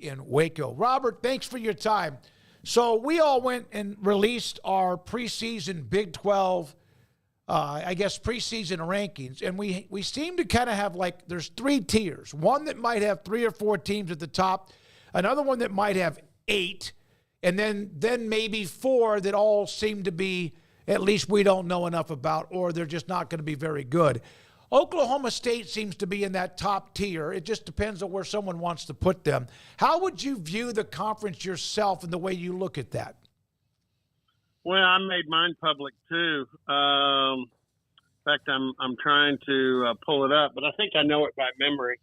in Waco. Robert, thanks for your time. So we all went and released our preseason Big 12, preseason rankings, and we seem to kind of have there's 3 tiers. One that might have 3 or 4 teams at the top, another one that might have 8, and then maybe 4 that all seem to be, at least we don't know enough about, or they're just not going to be very good. Oklahoma State seems to be in that top tier. It just depends on where someone wants to put them. How would you view the conference yourself and the way you look at that? Well, I made mine public too. In fact, I'm trying to pull it up, but I think I know it by memory.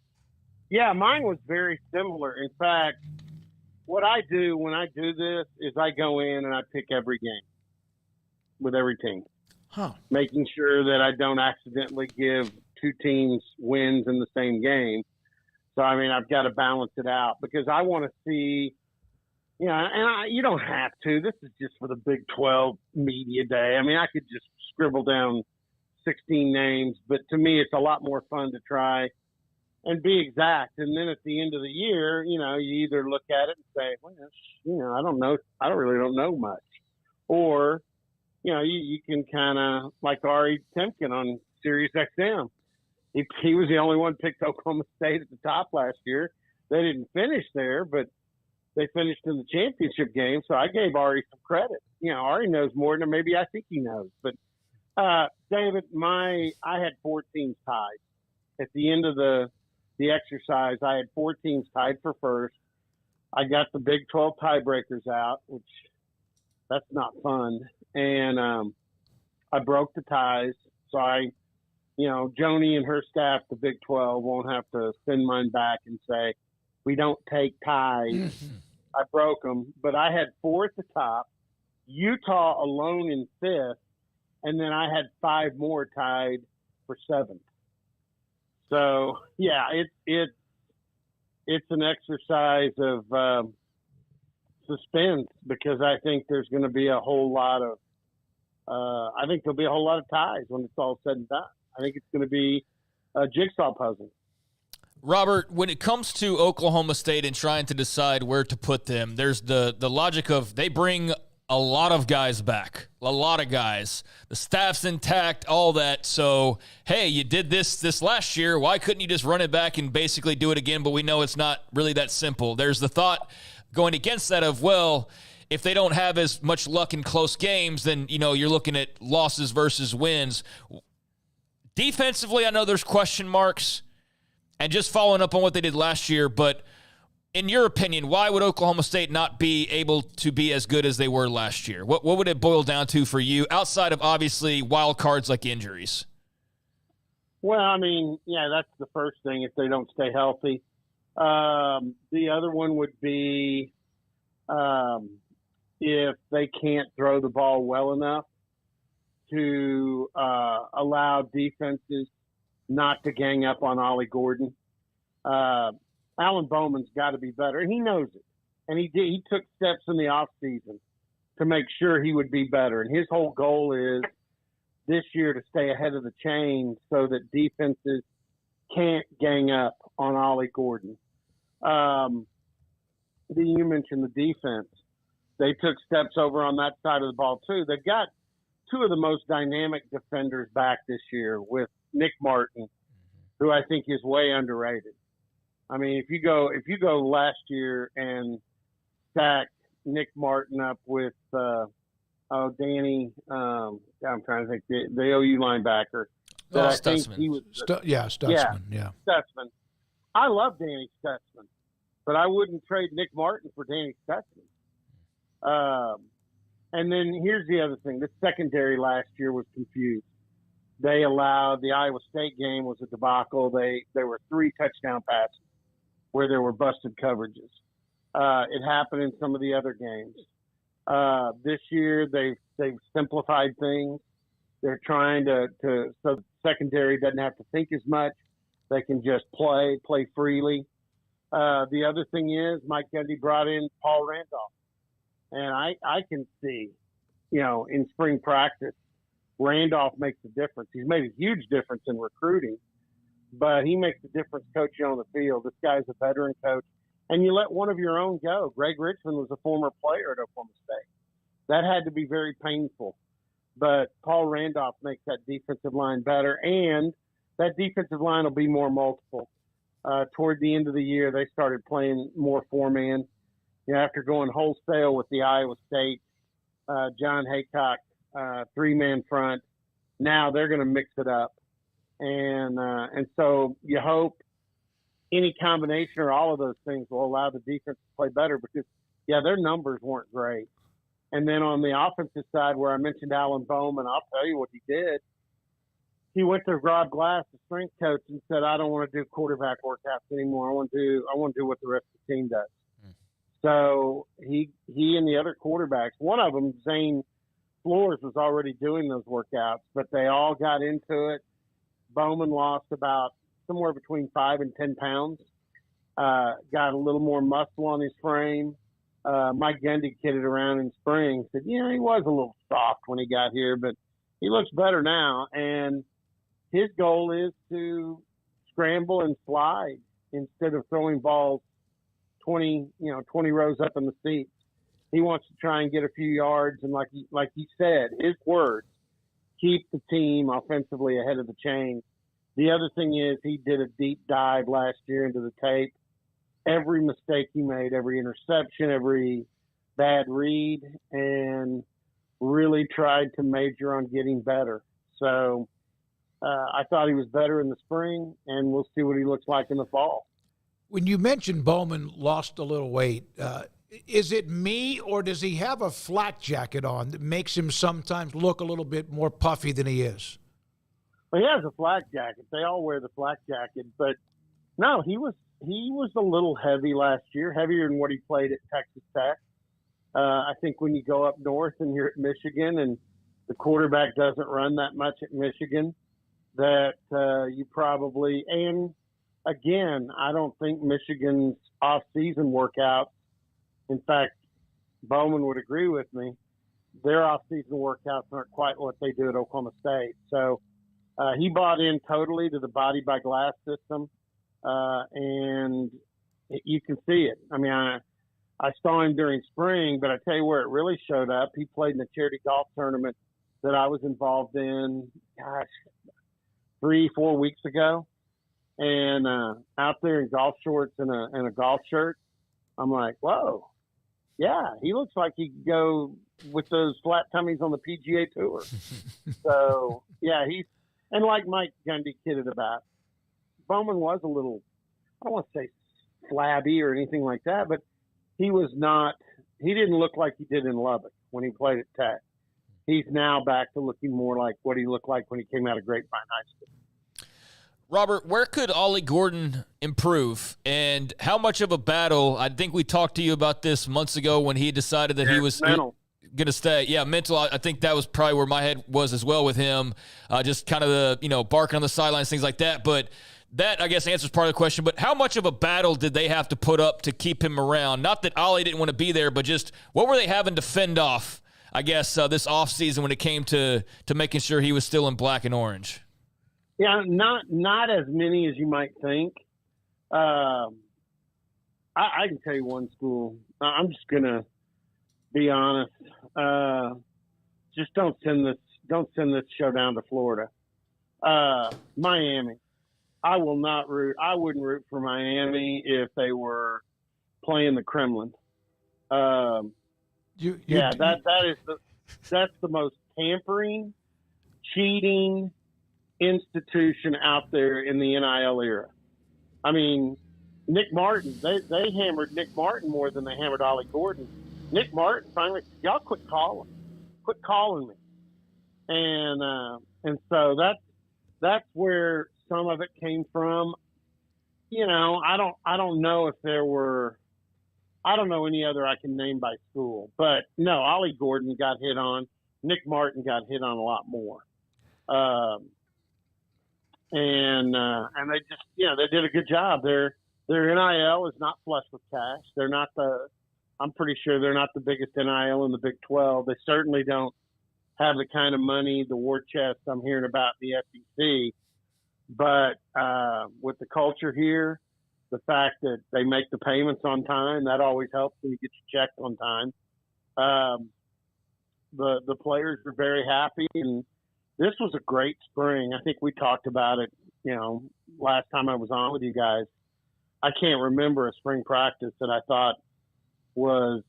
Yeah, mine was very similar. In fact, what I do when I do this is I go in and I pick every game with every team. Making sure that I don't accidentally give 2 teams wins in the same game. So, I mean, I've got to balance it out because I want to see, you don't have to. This is just for the Big 12 media day. I mean, I could just scribble down 16 names, but to me, it's a lot more fun to try and be exact. And then at the end of the year, you either look at it and say, well, I don't know. I really don't know much. Or, you can kind of, like Ari Temkin on Sirius XM. He was the only one picked Oklahoma State at the top last year. They didn't finish there, but they finished in the championship game. So I gave Ari some credit. Ari knows more than maybe I think he knows. But, David, I had 4 teams tied. At the end of the exercise, I had 4 teams tied for first. I got the Big 12 tiebreakers out, which that's not fun. And I broke the ties. So Joni and her staff, the Big 12, won't have to send mine back and say, we don't take ties. Mm-hmm. I broke them. But I had 4 at the top, Utah alone in 5th, and then I had 5 more tied for 7th. So, yeah, it's an exercise of suspense because I think there's going to be a whole lot of ties when it's all said and done. I think it's going to be a jigsaw puzzle. Robert, when it comes to Oklahoma State and trying to decide where to put them, there's the logic of they bring a lot of guys back, a lot of guys. The staff's intact, all that. So, hey, you did this last year. Why couldn't you just run it back and basically do it again? But we know it's not really that simple. There's the thought going against that of, well, if they don't have as much luck in close games, then, you're looking at losses versus wins. Defensively, I know there's question marks. And just following up on what they did last year, but in your opinion, why would Oklahoma State not be able to be as good as they were last year? What would it boil down to for you, outside of obviously wild cards like injuries? Well, I mean, yeah, that's the first thing if they don't stay healthy. The other one would be if they can't throw the ball well enough to allow defenses not to gang up on Ollie Gordon. Alan Bowman's got to be better, and he knows it. And he took steps in the offseason to make sure he would be better. And his whole goal is this year to stay ahead of the chain so that defenses can't gang up on Ollie Gordon. You mentioned the defense. They took steps over on that side of the ball, too. They've got 2 of the most dynamic defenders back this year with Nick Martin, who I think is way underrated. I mean, if you go last year and stack Nick Martin up with Danny, I'm trying to think the OU linebacker. I think he was Stutzman. Yeah, Stutzman. I love Danny Stutzman, but I wouldn't trade Nick Martin for Danny Stutzman. And then here's the other thing: the secondary last year was confused. They allowed the Iowa State game was a debacle. There were 3 touchdown passes where there were busted coverages. It happened in some of the other games. This year they've simplified things. They're trying to so the secondary doesn't have to think as much. They can just play freely. The other thing is Mike Gundy brought in Paul Randolph. And I can see, in spring practice, Randolph makes a difference. He's made a huge difference in recruiting, but he makes a difference coaching on the field. This guy's a veteran coach. and you let one of your own go. Greg Richmond was a former player at Oklahoma State. That had to be very painful. But Paul Randolph makes that defensive line better, and that defensive line will be more multiple. Toward the end of the year, they started playing more four-man. After going wholesale with the Iowa State, John Haycock, three-man front, now they're going to mix it up. And so you hope any combination or all of those things will allow the defense to play better because, their numbers weren't great. And then on the offensive side, where I mentioned Alan Bowman, I'll tell you what he did. He went to Rob Glass, the strength coach, and said, "I don't want to do quarterback workouts anymore. I want to do what the rest of the team does." So he and the other quarterbacks, one of them, Zane Flores, was already doing those workouts, but they all got into it. Bowman lost about somewhere between 5 and 10 pounds, got a little more muscle on his frame. Mike Gundy kidded around in spring, said, he was a little soft when he got here, but he looks better now. And his goal is to scramble and slide instead of throwing balls 20 rows up in the seats. He wants to try and get a few yards. And like he said, his words, keep the team offensively ahead of the chain. The other thing is he did a deep dive last year into the tape. Every mistake he made, every interception, every bad read, and really tried to major on getting better. So I thought he was better in the spring, and we'll see what he looks like in the fall. When you mentioned Bowman lost a little weight, is it me or does he have a flak jacket on that makes him sometimes look a little bit more puffy than he is? Well, he has a flak jacket. They all wear the flak jacket, but no, he was a little heavy last year, heavier than what he played at Texas Tech. I think when you go up north and you're at Michigan and the quarterback doesn't run that much at Michigan, that you probably – and, again, I don't think Michigan's off-season workouts – in fact, Bowman would agree with me, their off-season workouts aren't quite what they do at Oklahoma State. So he bought in totally to the Body by Glass system. And you can see it. I mean, I saw him during spring, but I tell you where it really showed up. He played in the charity golf tournament that I was involved in, 3-4 weeks ago. And out there in golf shorts and a golf shirt, I'm like, whoa, yeah, he looks like he could go with those flat tummies on the PGA Tour. So, yeah, and like Mike Gundy kidded about, Bowman was a little, I don't want to say flabby or anything like that, but he didn't look like he did in Lubbock when he played at Tech. He's now back to looking more like what he looked like when he came out of Grapevine High School. Robert, where could Ollie Gordon improve, and how much of a battle? I think we talked to you about this months ago when he decided that he was going to stay. Yeah, mental. I think that was probably where my head was as well with him, just kind of the, barking on the sidelines, things like that. But that, I guess, answers part of the question. But how much of a battle did they have to put up to keep him around? Not that Ollie didn't want to be there, but just what were they having to fend off, I guess, this offseason when it came to making sure he was still in black and orange? Yeah, not as many as you might think. I can tell you one school. I'm just gonna be honest. Just don't send this show down to Florida. Miami. I wouldn't root for Miami if they were playing the Kremlin. That's the most tampering, cheating institution out there in the NIL era. I mean, Nick Martin, they hammered Nick Martin more than they hammered Ollie Gordon. Nick Martin finally, y'all quit calling me. And so that's where some of it came from. I don't know if there were, I don't know any other I can name by school, but no, Ollie Gordon got hit on. Nick Martin got hit on a lot more. And they just, they did a good job. Their NIL is not flush with cash. I'm pretty sure they're not the biggest NIL in the Big 12. They certainly don't have the kind of money, the war chest I'm hearing about in the SEC. But with the culture here, the fact that they make the payments on time. That always helps when you get your check on time. The players are very happy, and this was a great spring. I think we talked about it, last time I was on with you guys. I can't remember a spring practice that I thought was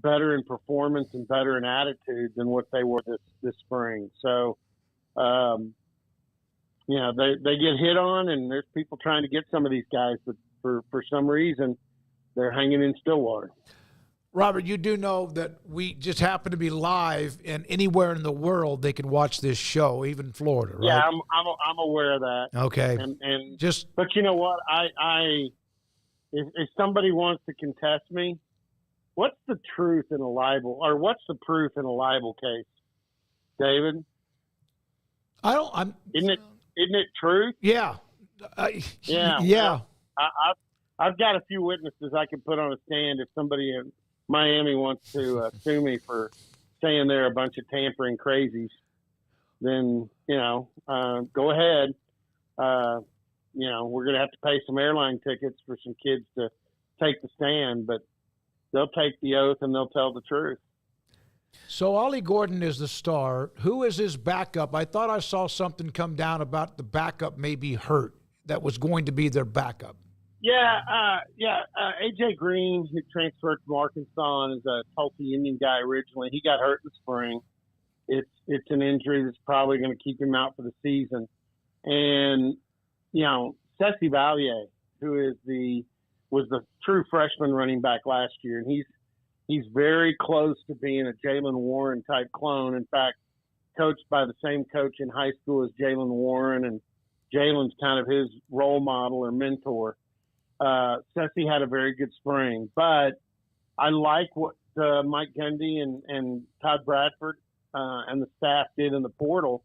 better in performance and better in attitude than what they were this spring. So, they get hit on, and there's people trying to get some of these guys, but for some reason, they're hanging in Stillwater. Robert, you do know that we just happen to be live, and anywhere in the world they can watch this show, even Florida, right? Yeah, I'm aware of that. Okay. But you know what? If somebody wants to contest me, what's the truth in a libel, or what's the proof in a libel case, David? Isn't it truth? Yeah. Yeah. Yeah. Well, I've got a few witnesses I can put on a stand if somebody in Miami wants to sue me for saying they're a bunch of tampering crazies. Then go ahead. We're going to have to pay some airline tickets for some kids to take the stand, but they'll take the oath and they'll tell the truth. So Ollie Gordon is the star. Who is his backup? I thought I saw something come down about the backup may be hurt. That was going to be their backup. Yeah. AJ Green, who transferred from Arkansas and is a Tulsa Union guy originally, he got hurt in the spring. It's an injury that's probably going to keep him out for the season. And Ceci Valier, who was the true freshman running back last year, and he's very close to being a Jalen Warren type clone. In fact, coached by the same coach in high school as Jalen Warren, and Jalen's kind of his role model or mentor. Ceci had a very good spring, but I like what Mike Gundy and Todd Bradford and the staff did in the portal.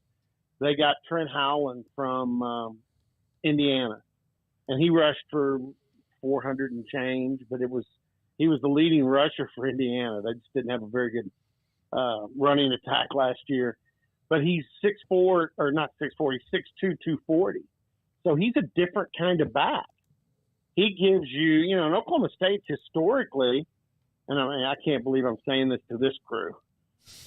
They got Trent Howland from Indiana, and he rushed for 400 and change, but he was the leading rusher for Indiana. They just didn't have a very good running attack last year. But he's 6'4", or not 6'4", he's 6'2", 240. So he's a different kind of back. He gives you, in Oklahoma State historically, and I can't believe I'm saying this to this crew,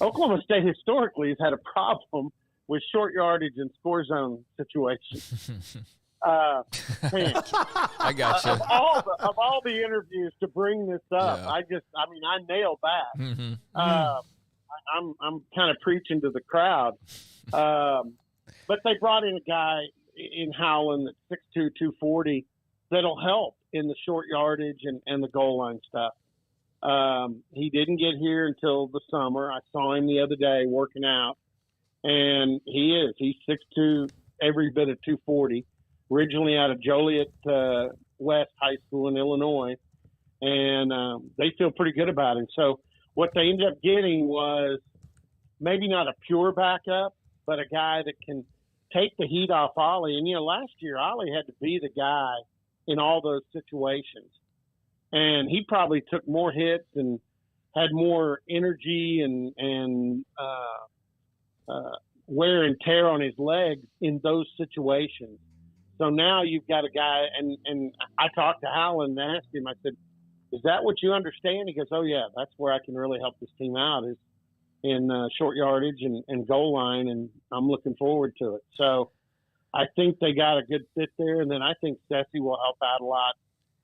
Oklahoma State historically has had a problem with short yardage and score zone situations. I got you. Of all the interviews to bring this up, yeah. I nailed that. Mm-hmm. I'm kind of preaching to the crowd. But they brought in a guy in Howland that's 6'2", 240 that'll help in the short yardage and the goal line stuff. He didn't get here until the summer. I saw him the other day working out, and he's 6'2", every bit of 240. Originally out of Joliet West High School in Illinois, and they feel pretty good about him. So what they ended up getting was maybe not a pure backup, but a guy that can take the heat off Ollie. And, last year Ollie had to be the guy in all those situations. And he probably took more hits and had more energy and wear and tear on his legs in those situations. So now you've got a guy, and I talked to Howland and asked him, I said, is that what you understand? He goes, oh, yeah, that's where I can really help this team out is in short yardage and goal line, and I'm looking forward to it. So I think they got a good fit there, and then I think Ceci will help out a lot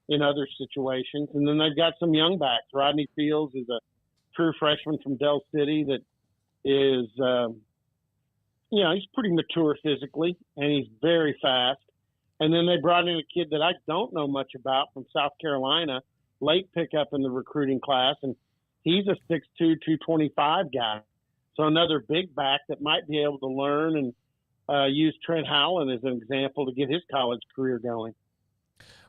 in other situations. And then they've got some young backs. Rodney Fields is a true freshman from Del City that is, he's pretty mature physically, and he's very fast. And then they brought in a kid that I don't know much about from South Carolina, late pickup in the recruiting class, and he's a 6'2", 225 guy. So another big back that might be able to learn and use Trent Howland as an example to get his college career going.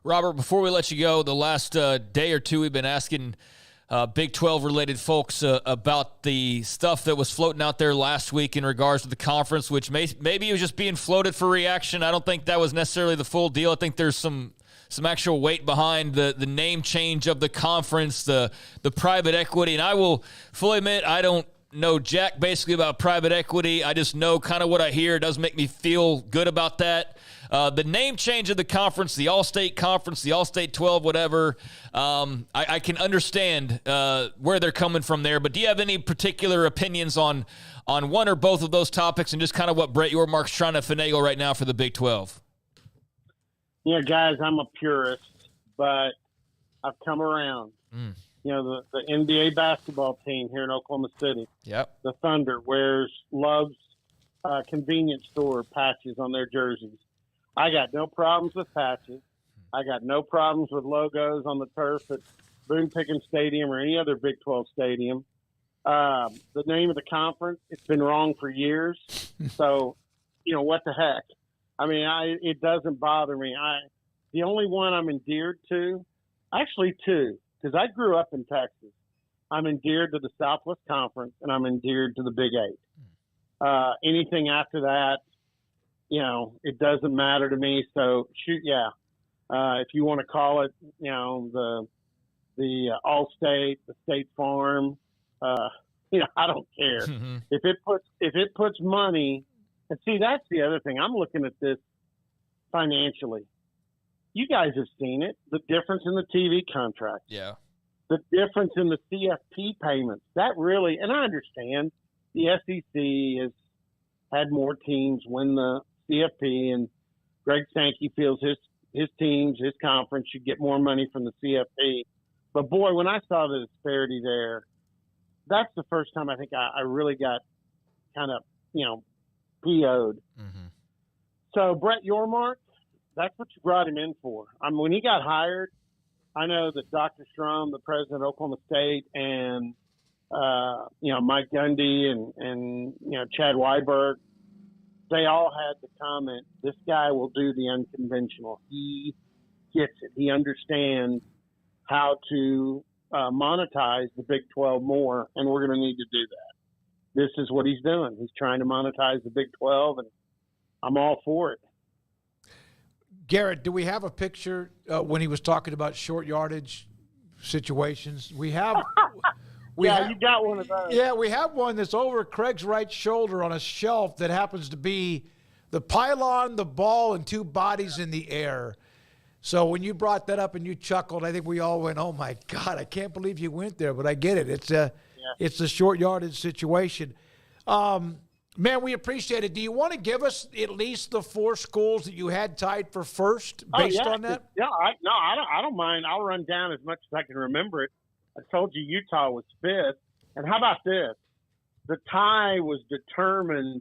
Robert, before we let you go, the last day or two we've been asking Big 12-related folks about the stuff that was floating out there last week in regards to the conference, which maybe it was just being floated for reaction. I don't think that was necessarily the full deal. I think there's some actual weight behind the name change of the conference, the private equity. And I will fully admit I don't know jack basically about private equity. I just know kind of what I hear. It does make me feel good about that. The name change of the conference, the All-State Conference, the All-State 12, whatever, I can understand where they're coming from there. But do you have any particular opinions on one or both of those topics and just kind of what Brett Yormark's trying to finagle right now for the Big 12? Yeah, guys, I'm a purist, but I've come around. You know, the NBA basketball team here in Oklahoma City, the Thunder, loves convenience store patches on their jerseys. I got no problems with patches. I got no problems with logos on the turf at Boone Pickens Stadium or any other Big 12 stadium. The name of the conference, it's been wrong for years. So, you know, what the heck? I mean, it doesn't bother me. The only one I'm endeared to, actually two, because I grew up in Texas. I'm endeared to the Southwest Conference, and I'm endeared to the Big Eight. Anything after that, you know, it doesn't matter to me. So, if you want to call it, you know, the All-State, the State Farm, you know, I don't care. If it puts money, and see, that's the other thing. I'm looking at this financially. You guys have seen it, the difference in the TV contract. Yeah. The difference in the CFP payments. That really, and I understand the SEC has had more teams win the CFP, and Greg Sankey feels his teams, his conference should get more money from the CFP. But boy, when I saw the disparity there, that's the first time I think I really got kind of, you know, PO'd. So Brett Yormark, that's what you brought him in for. I mean, when he got hired, I know that Dr. Strum, the president of Oklahoma State, and you know, Mike Gundy and you know, Chad Weiberg, they all had the comment, this guy will do the unconventional. He gets it. He understands how to monetize the Big 12 more, and we're going to need to do that. This is what he's doing. He's trying to monetize the Big 12, and I'm all for it. Garrett, do we have a picture when he was talking about short yardage situations? We have. You got one of those. Yeah, we have one that's over Craig's right shoulder on a shelf that happens to be the pylon, the ball, and two bodies in the air. So when you brought that up and you chuckled, I think we all went, "Oh my God, I can't believe you went there." But I get it. It's a short yardage situation. Man, we appreciate it. Do you want to give us at least the 4 schools that you had tied for first based on that? Yeah, I don't mind. I'll run down as much as I can remember it. I told you Utah was 5th. And how about this? The tie was determined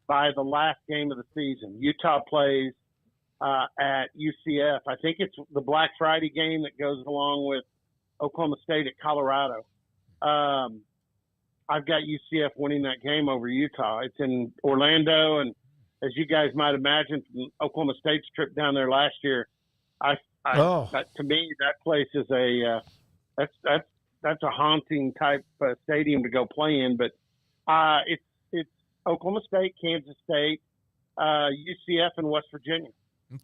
by the last game of the season. Utah plays at UCF. I think it's the Black Friday game that goes along with Oklahoma State at Colorado. I've got UCF winning that game over Utah. It's in Orlando, and as you guys might imagine from Oklahoma State's trip down there last year, to me that place is that's a haunting type stadium to go play in. But it's Oklahoma State, Kansas State, UCF, and West Virginia.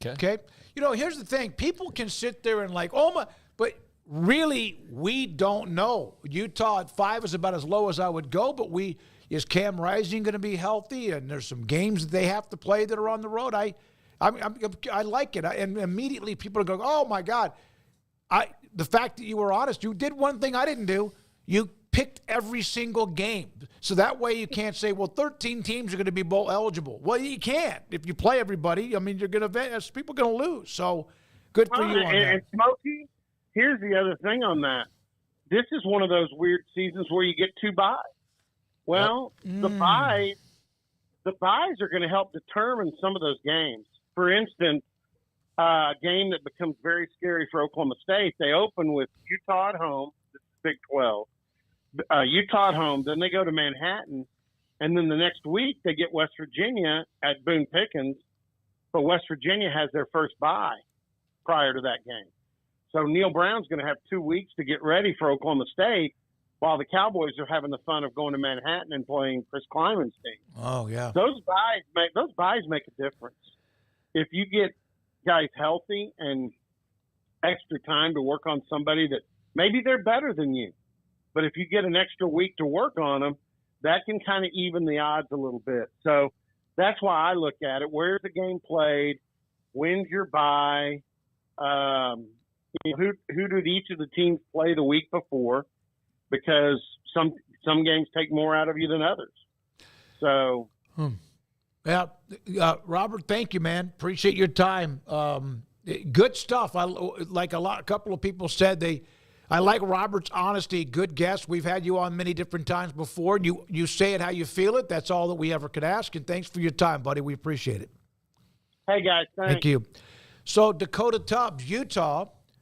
Okay. You know, here's the thing: people can sit there and like, oh my, but really, we don't know. Utah at 5 is about as low as I would go, but is Cam Rising going to be healthy? And there's some games that they have to play that are on the road. I like it. And immediately people are going, oh my God. The fact that you were honest, you did one thing I didn't do. You picked every single game. So that way you can't say, well, 13 teams are going to be bowl eligible. Well, you can't. If you play everybody, I mean, people are going to lose. So good for you on that. And Smokey, here's the other thing on that. This is one of those weird seasons where you get 2 byes. Well, the byes are going to help determine some of those games. For instance, a game that becomes very scary for Oklahoma State, they open with Utah at home, this is Big 12, Utah at home, then they go to Manhattan, and then the next week they get West Virginia at Boone Pickens, but West Virginia has their first bye prior to that game. So Neil Brown's going to have 2 weeks to get ready for Oklahoma State while the Cowboys are having the fun of going to Manhattan and playing Chris Kleiman's team. Oh, yeah. Those byes make a difference. If you get guys healthy and extra time to work on somebody that maybe they're better than you, but if you get an extra week to work on them, that can kind of even the odds a little bit. So that's why I look at it. Where's the game played? When's your bye? Who did each of the teams play the week before? Because some games take more out of you than others. So, yeah, Robert, thank you, man. Appreciate your time. Good stuff. A couple of people said I like Robert's honesty. Good guest. We've had you on many different times before. You say it how you feel it. That's all that we ever could ask. And thanks for your time, buddy. We appreciate it. hey guys, thanks. Thank you. So Dakota Tubbs, Utah.